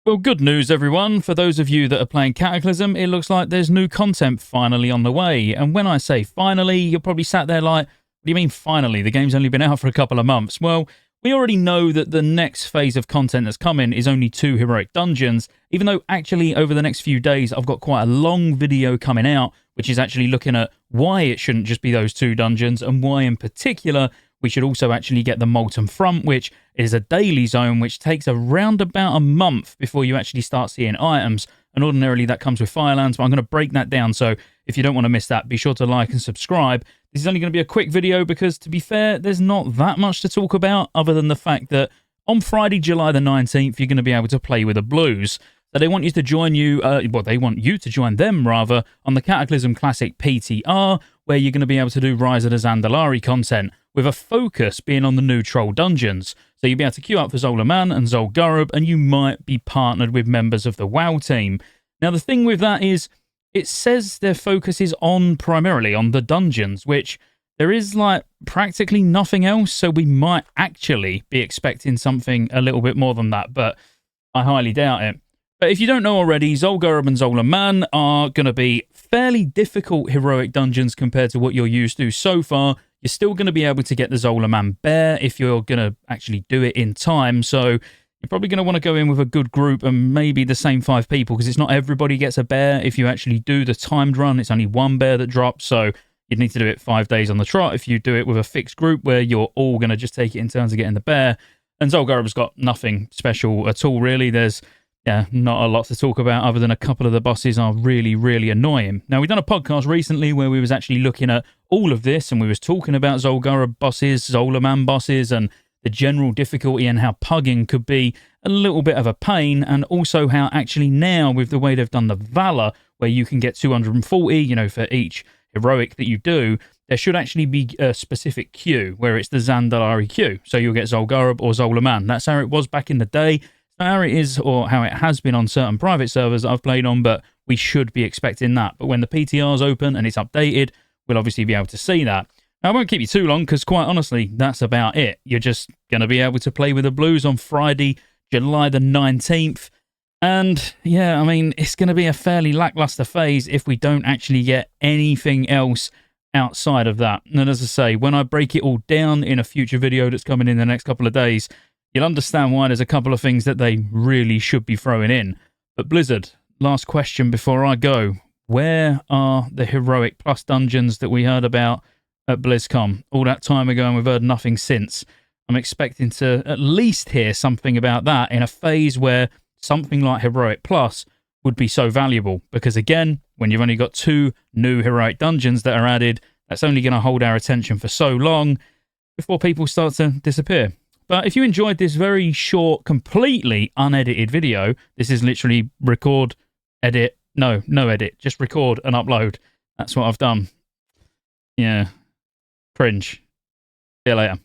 Well, good news, everyone. For those of you that are playing Cataclysm, it looks like there's new content finally on the way. And when I say finally, you're probably sat there like, what do you mean finally? The game's only been out for a couple of months. Well, we already know that the next phase of content that's coming is only 2 heroic dungeons, even though actually over the next few days I've got quite a long video coming out, which is actually looking at why it shouldn't just be those 2 dungeons and why in particular we should also actually get the Molten Front, which is a daily zone, which takes around about a month before you actually start seeing items. And ordinarily that comes with Firelands, but I'm going to break that down. So if you don't want to miss that, be sure to like and subscribe. This is only going to be a quick video because, to be fair, there's not that much to talk about other than the fact that on Friday, July the 19th, you're going to be able to play with the Blues. So they want you to join you, they want you to join them, rather, on the Cataclysm Classic PTR, where you're going to be able to do Rise of the Zandalari content, with a focus being on the new Troll dungeons. So you'll be able to queue up for Zolaman and Zul'Gurub, and you might be partnered with members of the WoW team. Now, the thing with that is, it says their focus is primarily on the dungeons, which there is, like, practically nothing else, so we might actually be expecting something a little bit more than that, but I highly doubt it. But if you don't know already, Zul'Gurub and Zolaman are going to be fairly difficult heroic dungeons compared to what you're used to so far. You're still going to be able to get the Zolaman Bear if you're going to actually do it in time, so you're probably going to want to go in with a good group and maybe the same 5 people, because it's not everybody gets a bear. If you actually do the timed run, it's only 1 bear that drops, so you'd need to do it 5 days on the trot if you do it with a fixed group where you're all going to just take it in turns of getting the bear. And Zul'Gurub's got nothing special at all, really. There's not a lot to talk about other than a couple of the bosses are really, really annoying. Now, we've done a podcast recently where we was actually looking at all of this, and we was talking about Zul'Gurub bosses, Zolaman bosses, and the general difficulty and how pugging could be a little bit of a pain, and also how actually now, with the way they've done the Valor, where you can get 240, for each heroic that you do, there should actually be a specific queue where it's the Zandalari queue. So you'll get Zul'Gurub or Zolaman. That's how it was back in the day. How it is, or how it has been on certain private servers that I've played on, but we should be expecting that. But when the PTR's open and it's updated, we'll obviously be able to see that. Now, I won't keep you too long, because quite honestly, that's about it. You're just going to be able to play with the Blues on Friday, July the 19th. And, yeah, I mean, it's going to be a fairly lackluster phase if we don't actually get anything else outside of that. And as I say, when I break it all down in a future video that's coming in the next couple of days, you'll understand why there's a couple of things that they really should be throwing in. But Blizzard, last question before I go. Where are the Heroic Plus dungeons that we heard about at BlizzCon all that time ago, and we've heard nothing since? I'm expecting to at least hear something about that in a phase where something like Heroic Plus would be so valuable. Because again, when you've only got 2 new Heroic dungeons that are added, that's only going to hold our attention for so long before people start to disappear. But if you enjoyed this very short, completely unedited video, this is literally record, edit, no edit, just record and upload. That's what I've done. Yeah. Cringe. See you later.